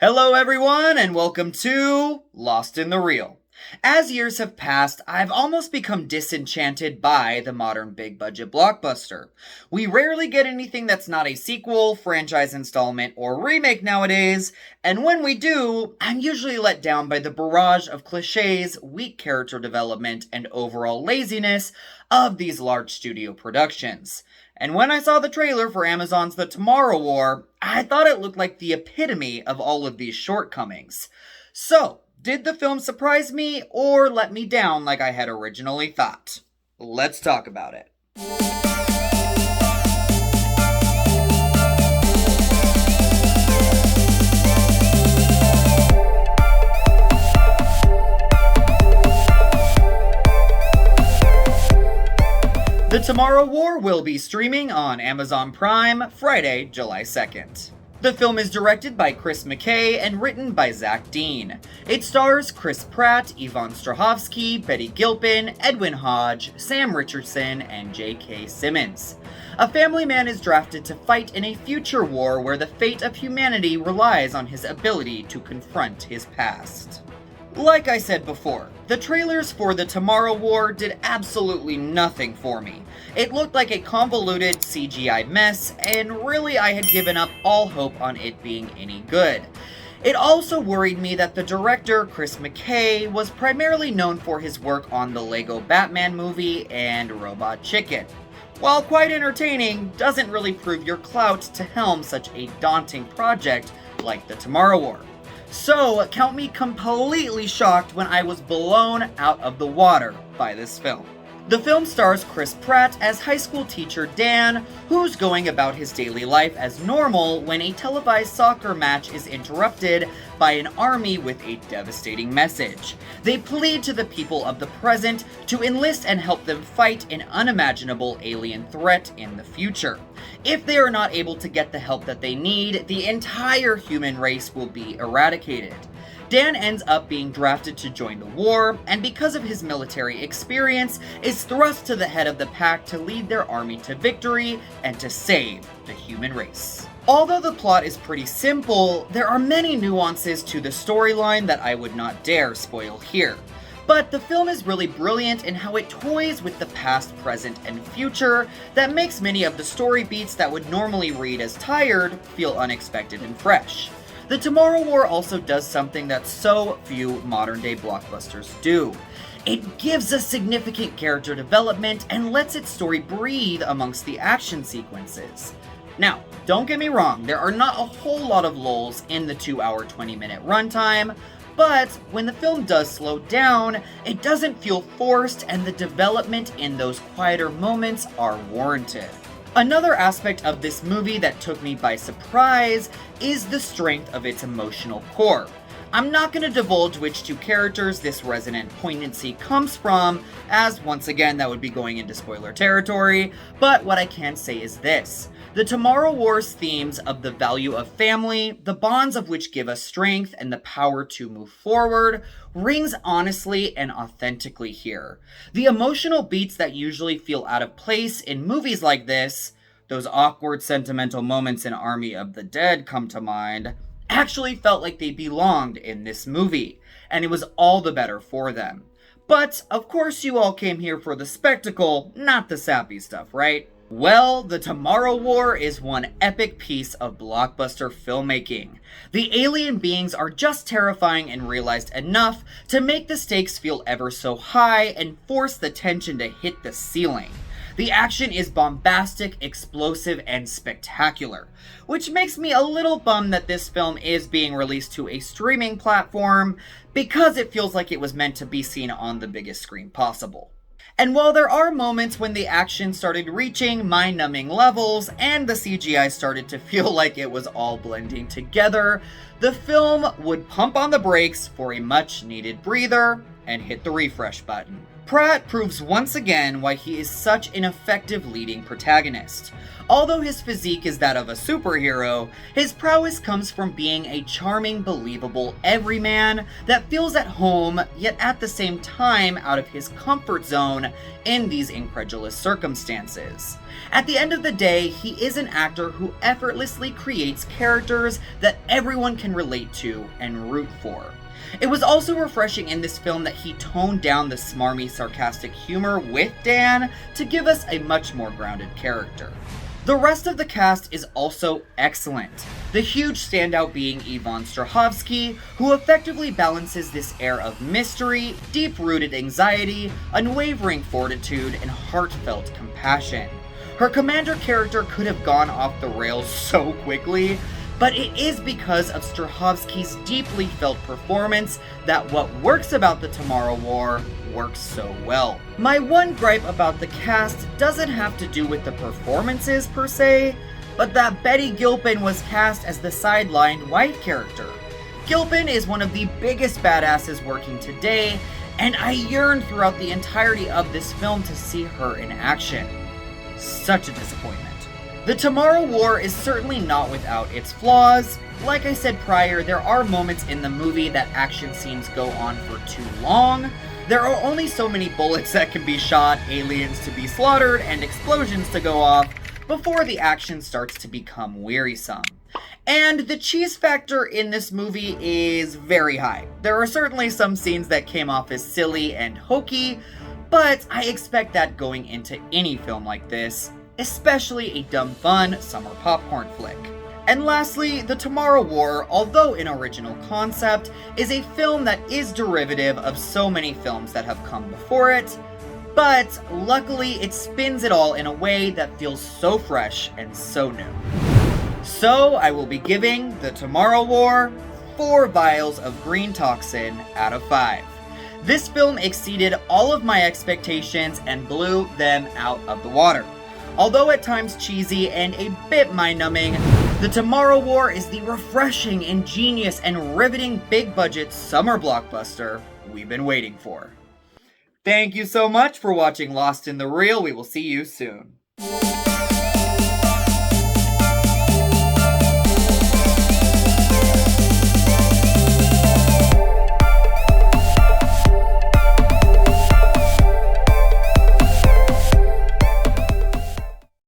Hello everyone and welcome to Lost in the Reel. As years have passed, I've almost become disenchanted by the modern big budget blockbuster. We rarely get anything that's not a sequel, franchise installment, or remake nowadays, and when we do, I'm usually let down by the barrage of cliches, weak character development, and overall laziness of these large studio productions. And when I saw the trailer for Amazon's The Tomorrow War, I thought it looked like the epitome of all of these shortcomings. So, did the film surprise me or let me down like I had originally thought? Let's talk about it. The Tomorrow War will be streaming on Amazon Prime Friday, July 2nd. The film is directed by McKay and written by Zach Dean. It stars Pratt, Yvonne Strahovski, Betty Gilpin, Edwin Hodge, Sam Richardson, and J.K. Simmons. A family man is drafted to fight in a future war where the fate of humanity relies on his ability to confront his past. Like I said before, the trailers for The Tomorrow War did absolutely nothing for me. It looked like a convoluted CGI mess, and really I had given up all hope on it being any good. It also worried me that the director, McKay, was primarily known for his work on the Lego Batman movie and Robot Chicken. While quite entertaining, doesn't really prove your clout to helm such a daunting project like The Tomorrow War. So, count me completely shocked when I was blown out of the water by this film. The film stars Pratt as high school teacher Dan, who's going about his daily life as normal when a televised soccer match is interrupted by an army with a devastating message. They plead to the people of the present to enlist and help them fight an unimaginable alien threat in the future. If they are not able to get the help that they need, the entire human race will be eradicated. Dan ends up being drafted to join the war, and because of his military experience, is thrust to the head of the pack to lead their army to victory and to save the human race. Although the plot is pretty simple, there are many nuances to the storyline that I would not dare spoil here. But the film is really brilliant in how it toys with the past, present, and future that makes many of the story beats that would normally read as tired feel unexpected and fresh. The Tomorrow War also does something that so few modern-day blockbusters do. It gives us significant character development and lets its story breathe amongst the action sequences. Now, don't get me wrong, there are not a whole lot of lulls in the 2-hour 20-minute runtime, but when the film does slow down, it doesn't feel forced and the development in those quieter moments are warranted. Another aspect of this movie that took me by surprise is the strength of its emotional core. I'm not going to divulge which two characters this resonant poignancy comes from, as once again that would be going into spoiler territory, but what I can say is this. The Tomorrow War's themes of the value of family, the bonds of which give us strength and the power to move forward, rings honestly and authentically here. The emotional beats that usually feel out of place in movies like this, those awkward sentimental moments in Army of the Dead come to mind, actually felt like they belonged in this movie, and it was all the better for them. But, of course you all came here for the spectacle, not the sappy stuff, right? Well, The Tomorrow War is one epic piece of blockbuster filmmaking. The alien beings are just terrifying and realized enough to make the stakes feel ever so high and force the tension to hit the ceiling. The action is bombastic, explosive, and spectacular, which makes me a little bummed that this film is being released to a streaming platform because it feels like it was meant to be seen on the biggest screen possible. And while there are moments when the action started reaching mind-numbing levels and the CGI started to feel like it was all blending together, the film would pump on the brakes for a much-needed breather and hit the refresh button. Pratt proves once again why he is such an effective leading protagonist. Although his physique is that of a superhero, his prowess comes from being a charming, believable everyman that feels at home, yet at the same time out of his comfort zone in these incredulous circumstances. At the end of the day, he is an actor who effortlessly creates characters that everyone can relate to and root for. It was also refreshing in this film that he toned down the smarmy, sarcastic humor with Dan to give us a much more grounded character. The rest of the cast is also excellent, the huge standout being Yvonne Strahovski, who effectively balances this air of mystery, deep-rooted anxiety, unwavering fortitude, and heartfelt compassion. Her commander character could have gone off the rails so quickly, but it is because of Strahovski's deeply felt performance that what works about the Tomorrow War works so well. My one gripe about the cast doesn't have to do with the performances per se, but that Betty Gilpin was cast as the sidelined white character. Gilpin is one of the biggest badasses working today, and I yearned throughout the entirety of this film to see her in action. Such a disappointment. The Tomorrow War is certainly not without its flaws. Like I said prior, there are moments in the movie that action scenes go on for too long. There are only so many bullets that can be shot, aliens to be slaughtered, and explosions to go off before the action starts to become wearisome. And the cheese factor in this movie is very high. There are certainly some scenes that came off as silly and hokey, but I expect that going into any film like this, especially a dumb fun summer popcorn flick. And lastly, The Tomorrow War, although an original concept, is a film that is derivative of so many films that have come before it, but luckily it spins it all in a way that feels so fresh and so new. So I will be giving The Tomorrow War 4 vials of green toxin out of 5. This film exceeded all of my expectations and blew them out of the water. Although at times cheesy and a bit mind-numbing, The Tomorrow War is the refreshing, ingenious, and riveting big-budget summer blockbuster we've been waiting for. Thank you so much for watching Lost in the Reel. We will see you soon.